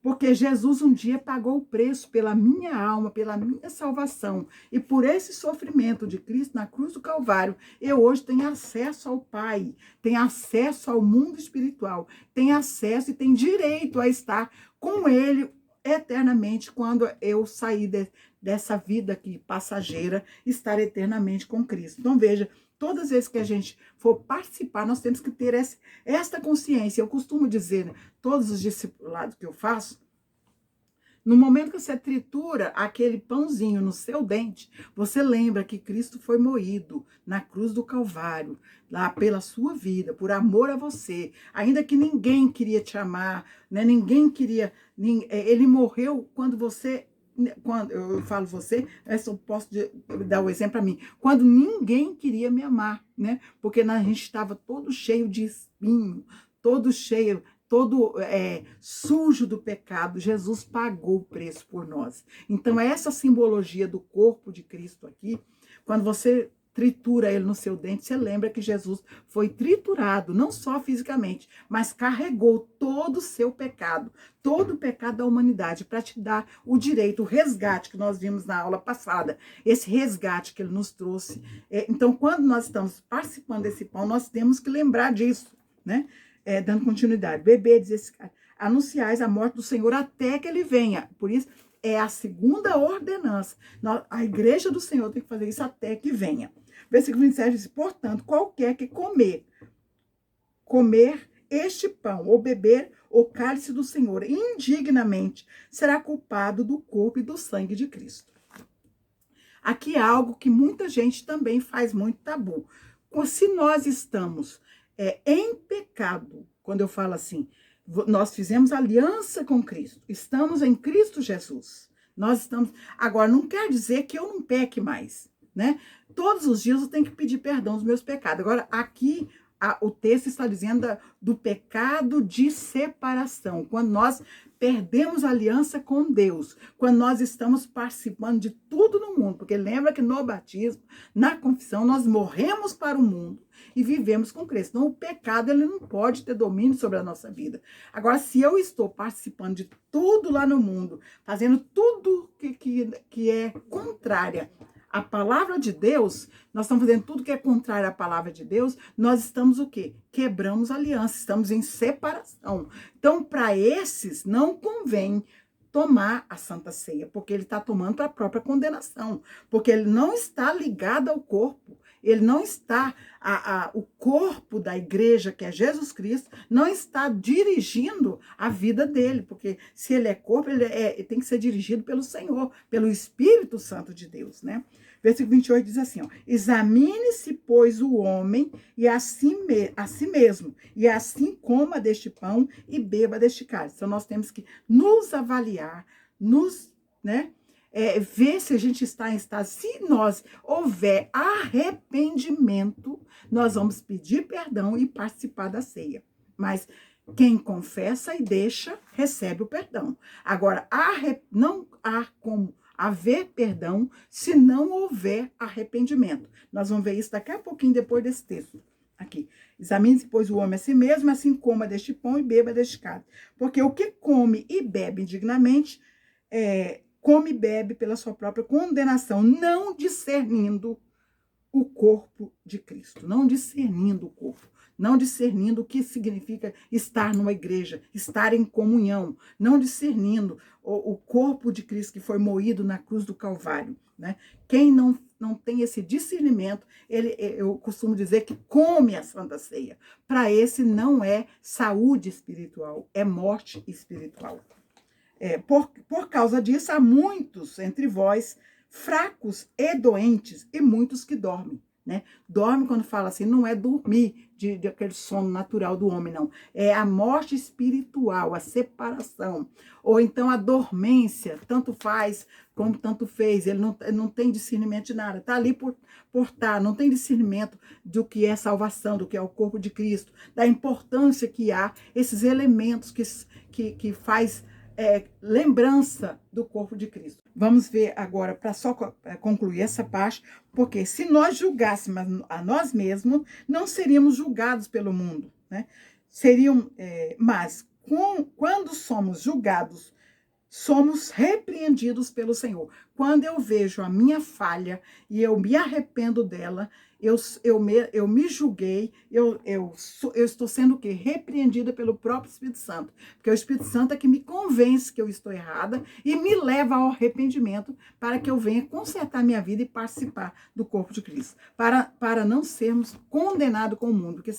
porque Jesus um dia pagou o preço pela minha alma, pela minha salvação. E por esse sofrimento de Cristo na cruz do Calvário, eu hoje tenho acesso ao Pai, tenho acesso ao mundo espiritual, tenho acesso e tenho direito a estar com Ele eternamente quando eu sair dessa vida aqui passageira, estar eternamente com Cristo. Então veja, todas as vezes que a gente for participar, nós temos que ter esta consciência. Eu costumo dizer, né, todos os discipulados que eu faço, No momento que você tritura aquele pãozinho no seu dente, você lembra que Cristo foi moído na cruz do Calvário, lá pela sua vida, por amor a você. Ainda que ninguém queria te amar, né? Ninguém queria... Ele morreu quando você... Quando eu falo você, eu posso dar o exemplo para mim. Quando ninguém queria me amar, né? Porque a gente estava todo cheio de espinho, todo cheio, todo sujo do pecado. Jesus pagou o preço por nós. Então, essa simbologia do corpo de Cristo aqui, quando você tritura ele no seu dente, você lembra que Jesus foi triturado, não só fisicamente, mas carregou todo o seu pecado, todo o pecado da humanidade, para te dar o direito, o resgate que nós vimos na aula passada, esse resgate que ele nos trouxe. Então, quando nós estamos participando desse pão, nós temos que lembrar disso, né? Dando continuidade. Beber, diz anunciais a morte do Senhor até que ele venha. Por isso, é a segunda ordenança. A igreja do Senhor tem que fazer isso até que venha. Versículo 27 diz, portanto, qualquer que comer este pão ou beber o cálice do Senhor indignamente, será culpado do corpo e do sangue de Cristo. Aqui é algo que muita gente também faz muito tabu. Se nós estamos em pecado, quando eu falo assim, nós fizemos aliança com Cristo, estamos em Cristo Jesus. Nós estamos... Agora, não quer dizer que eu não peque mais, né? Todos os dias eu tenho que pedir perdão dos meus pecados. Agora, aqui o texto está dizendo do pecado de separação. Quando nós perdemos a aliança com Deus, quando nós estamos participando de tudo no mundo, porque lembra que no batismo, na confissão, nós morremos para o mundo e vivemos com Cristo. Então, o pecado ele não pode ter domínio sobre a nossa vida. Agora, se eu estou participando de tudo lá no mundo, fazendo tudo que é contrária à palavra de Deus, nós estamos fazendo tudo que é contrário à palavra de Deus, nós estamos o quê? Quebramos a aliança, estamos em separação. Então, para esses, não convém tomar a Santa Ceia, porque ele está tomando para a própria condenação, porque ele não está ligado ao corpo, ele não está, o corpo da igreja, que é Jesus Cristo, não está dirigindo a vida dele, porque se ele é corpo, ele tem que ser dirigido pelo Senhor, pelo Espírito Santo de Deus, né? Versículo 28 diz assim, ó, examine-se, pois, o homem e a si mesmo, e assim coma deste pão e beba deste cálice. Então, nós temos que nos avaliar, né? Ver se a gente está em estado. Se nós houver arrependimento, nós vamos pedir perdão e participar da ceia. Mas quem confessa e deixa, recebe o perdão. Agora, não há como haver perdão se não houver arrependimento. Nós vamos ver isso daqui a pouquinho depois desse texto. Aqui. Examine-se, pois, o homem a si mesmo, assim coma deste pão e beba deste cálice. Porque o que come e bebe indignamente, come e bebe pela sua própria condenação, não discernindo o corpo de Cristo, não discernindo o corpo, não discernindo o que significa estar numa igreja, estar em comunhão, não discernindo o corpo de Cristo que foi moído na cruz do Calvário, né? Quem não tem esse discernimento, eu costumo dizer que come a Santa Ceia. Para esse não é saúde espiritual, é morte espiritual. Por causa disso, há muitos entre vós fracos e doentes, e muitos que dormem, né? Dorme, quando fala assim, não é dormir de aquele sono natural do homem, não. É a morte espiritual, a separação. Ou então a dormência, tanto faz como tanto fez. Ele não tem discernimento de nada. Está ali por estar, não tem discernimento do que é salvação, do que é o corpo de Cristo, da importância que há esses elementos que faz lembrança do corpo de Cristo. Vamos ver agora, para só concluir essa parte, porque se nós julgássemos a nós mesmos, não seríamos julgados pelo mundo, né? Mas quando somos julgados, somos repreendidos pelo Senhor. Quando eu vejo a minha falha e eu me arrependo dela, eu me julguei, eu estou sendo o quê? Repreendida pelo próprio Espírito Santo. Porque o Espírito Santo é que me convence que eu estou errada e me leva ao arrependimento para que eu venha consertar minha vida e participar do corpo de Cristo. Para não sermos condenados com o mundo. Porque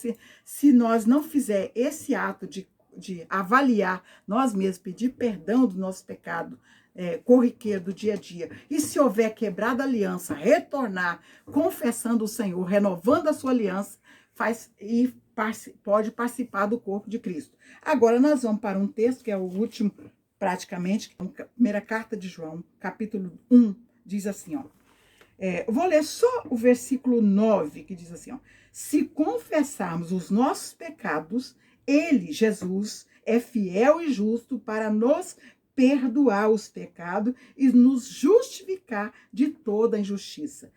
se nós não fizer esse ato de avaliar nós mesmos, pedir perdão do nosso pecado, corriqueiro do dia a dia, e se houver quebrado a aliança, retornar, confessando o Senhor, renovando a sua aliança, pode participar do corpo de Cristo. Agora nós vamos para um texto que é o último, praticamente, que é a primeira carta de João, capítulo 1, diz assim, ó. Eu vou ler só o versículo 9, que diz assim, ó. Se confessarmos os nossos pecados, ele, Jesus, é fiel e justo para nos perdoar os pecados e nos justificar de toda injustiça.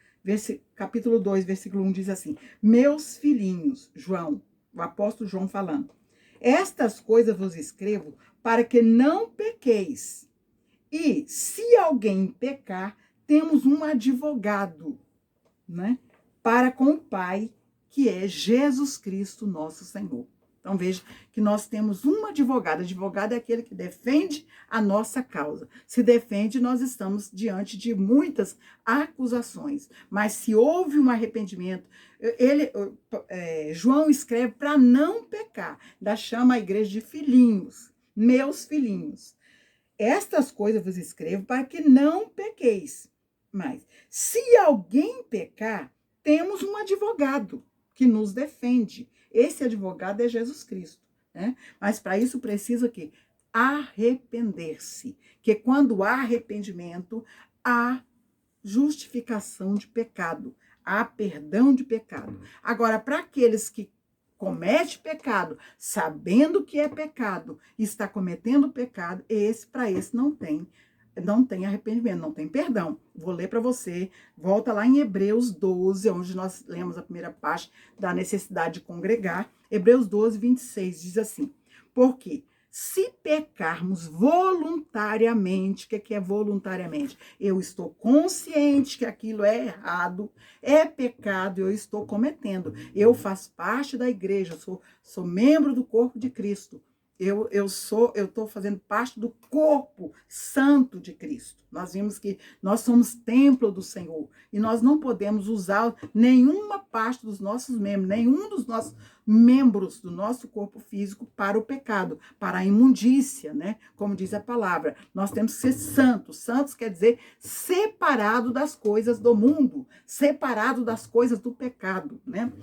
Capítulo 2, versículo 1 diz assim, meus filhinhos, João, o apóstolo João falando, estas coisas vos escrevo para que não pequeis. E se alguém pecar, temos um advogado, né, para com o Pai, que é Jesus Cristo, nosso Senhor. Então, veja que nós temos um advogado. Advogado é aquele que defende a nossa causa. Se defende, nós estamos diante de muitas acusações. Mas se houve um arrependimento, João escreve para não pecar. Ainda chama a igreja de filhinhos, meus filhinhos. Estas coisas vos escrevo para que não pequeis. Mas, se alguém pecar, temos um advogado que nos defende. Esse advogado é Jesus Cristo, né? Mas para isso precisa que arrepender-se. Que quando há arrependimento, há justificação de pecado, há perdão de pecado. Agora, para aqueles que comete pecado, sabendo que é pecado, está cometendo pecado, para esse não tem arrependimento, não tem perdão. Vou ler para você, volta lá em Hebreus 12, onde nós lemos a primeira parte da necessidade de congregar. Hebreus 12, 26, diz assim, porque se pecarmos voluntariamente, o que é voluntariamente? Eu estou consciente que aquilo é errado, é pecado, eu estou cometendo. Eu faço parte da igreja, sou membro do corpo de Cristo. Eu estou fazendo parte do corpo santo de Cristo. Nós vimos que nós somos templo do Senhor e nós não podemos usar nenhuma parte dos nossos membros, nenhum dos nossos membros do nosso corpo físico para o pecado, para a imundícia, né? Como diz a palavra, nós temos que ser santos. Santos quer dizer separado das coisas do mundo, separado das coisas do pecado, né?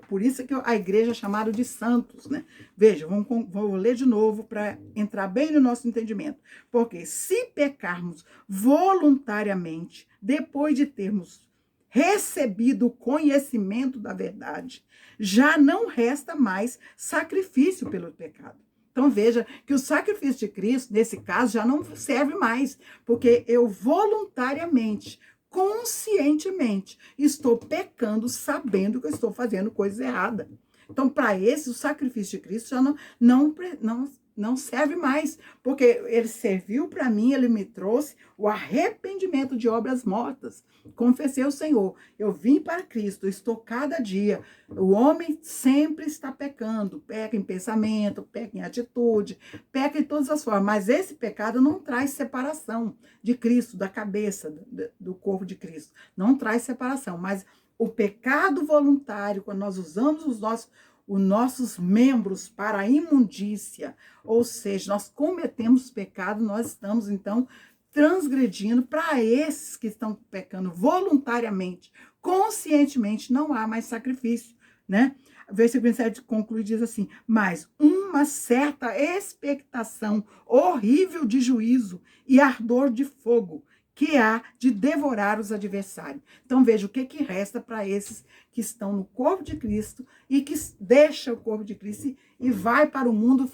Por isso que a igreja é chamada de santos, né? Veja, vou ler de novo para entrar bem no nosso entendimento. Porque se pecarmos voluntariamente, depois de termos recebido o conhecimento da verdade, já não resta mais sacrifício pelo pecado. Então veja que o sacrifício de Cristo, nesse caso, já não serve mais, porque eu voluntariamente, conscientemente, estou pecando, sabendo que eu estou fazendo coisa errada. Então, para esse, o sacrifício de Cristo já não serve mais, porque ele serviu para mim, ele me trouxe o arrependimento de obras mortas. Confessei ao Senhor, eu vim para Cristo, eu estou cada dia. O homem sempre está pecando, peca em pensamento, peca em atitude, peca em todas as formas, mas esse pecado não traz separação de Cristo, da cabeça, do corpo de Cristo, não traz separação, mas o pecado voluntário, quando nós usamos os nossos membros para a imundícia, ou seja, nós cometemos pecado, nós estamos, então, transgredindo. Para esses que estão pecando voluntariamente, conscientemente, não há mais sacrifício, né? O versículo 27 conclui e diz assim, mas uma certa expectação horrível de juízo e ardor de fogo, que há de devorar os adversários. Então, veja o que resta para esses que estão no corpo de Cristo e que deixam o corpo de Cristo e vai para o mundo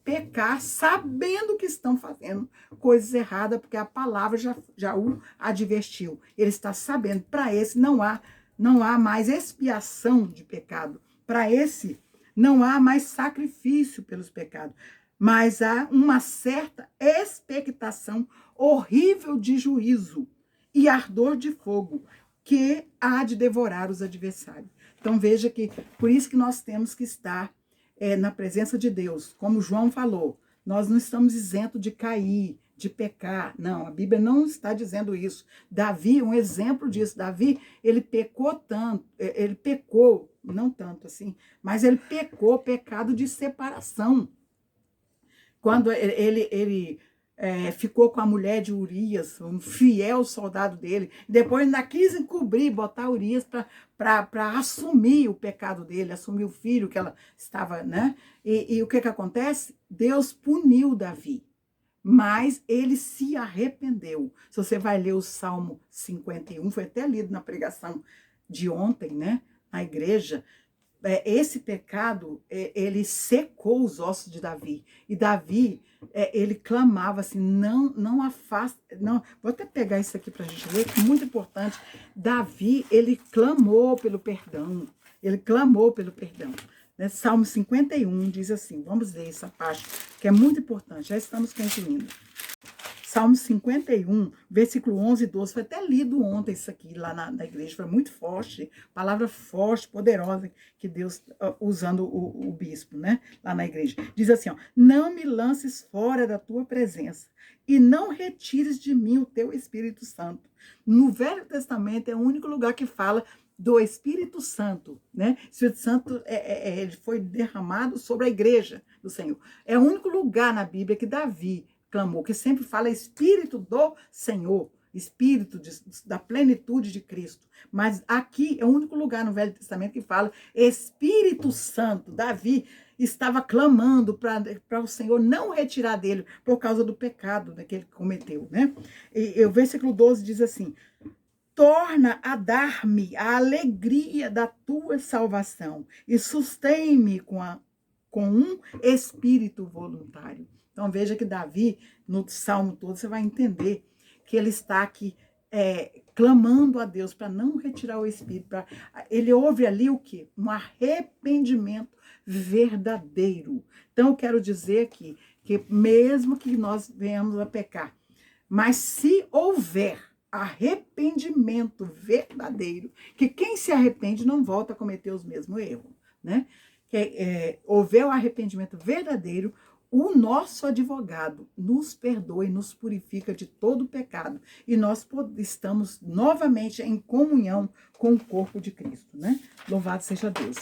pecar, sabendo que estão fazendo coisas erradas, porque a palavra já o advertiu. Ele está sabendo. Para esse não há mais expiação de pecado. Para esse não há mais sacrifício pelos pecados. Mas há uma certa expectação horrível de juízo e ardor de fogo que há de devorar os adversários. Então veja que, por isso que nós temos que estar na presença de Deus. Como João falou, nós não estamos isentos de cair, de pecar. Não, a Bíblia não está dizendo isso. Davi, um exemplo disso. Davi, ele pecou tanto, ele pecou, não tanto assim, mas ele pecou pecado de separação. Quando ele ficou com a mulher de Urias, um fiel soldado dele. Depois ainda quis encobrir, botar Urias para assumir o pecado dele, assumir o filho que ela estava, né? E o que acontece? Deus puniu Davi, mas ele se arrependeu. Se você vai ler o Salmo 51, foi até lido na pregação de ontem, né? Na igreja, esse pecado, ele secou os ossos de Davi. E Davi, ele clamava assim, não afasta, não. Vou até pegar isso aqui para a gente ver, que é muito importante. Davi, ele clamou pelo perdão. Ele clamou pelo perdão. Né? Salmo 51 diz assim, vamos ler essa parte, que é muito importante, já estamos concluindo. Salmo 51, versículo 11 e 12, foi até lido ontem isso aqui lá na igreja, foi muito forte, palavra forte, poderosa, que Deus, usando o bispo, né, lá na igreja. Diz assim, ó, não me lances fora da tua presença e não retires de mim o teu Espírito Santo. No Velho Testamento é o único lugar que fala do Espírito Santo, né? O Espírito Santo ele foi derramado sobre a igreja do Senhor. É o único lugar na Bíblia que Davi clamou, que sempre fala Espírito do Senhor, Espírito da plenitude de Cristo. Mas aqui é o único lugar no Velho Testamento que fala Espírito Santo. Davi estava clamando para o Senhor não retirar dele por causa do pecado que ele cometeu, né? E o versículo 12 diz assim, torna a dar-me a alegria da tua salvação e sustém-me com um espírito voluntário. Então veja que Davi, no Salmo todo, você vai entender que ele está aqui clamando a Deus para não retirar o espírito. Ele ouve ali o quê? Um arrependimento verdadeiro. Então eu quero dizer aqui que mesmo que nós venhamos a pecar, mas se houver arrependimento verdadeiro, que quem se arrepende não volta a cometer os mesmos erros, né? Houver o arrependimento verdadeiro, o nosso advogado nos perdoa e nos purifica de todo pecado. E nós estamos novamente em comunhão com o corpo de Cristo, né? Louvado seja Deus.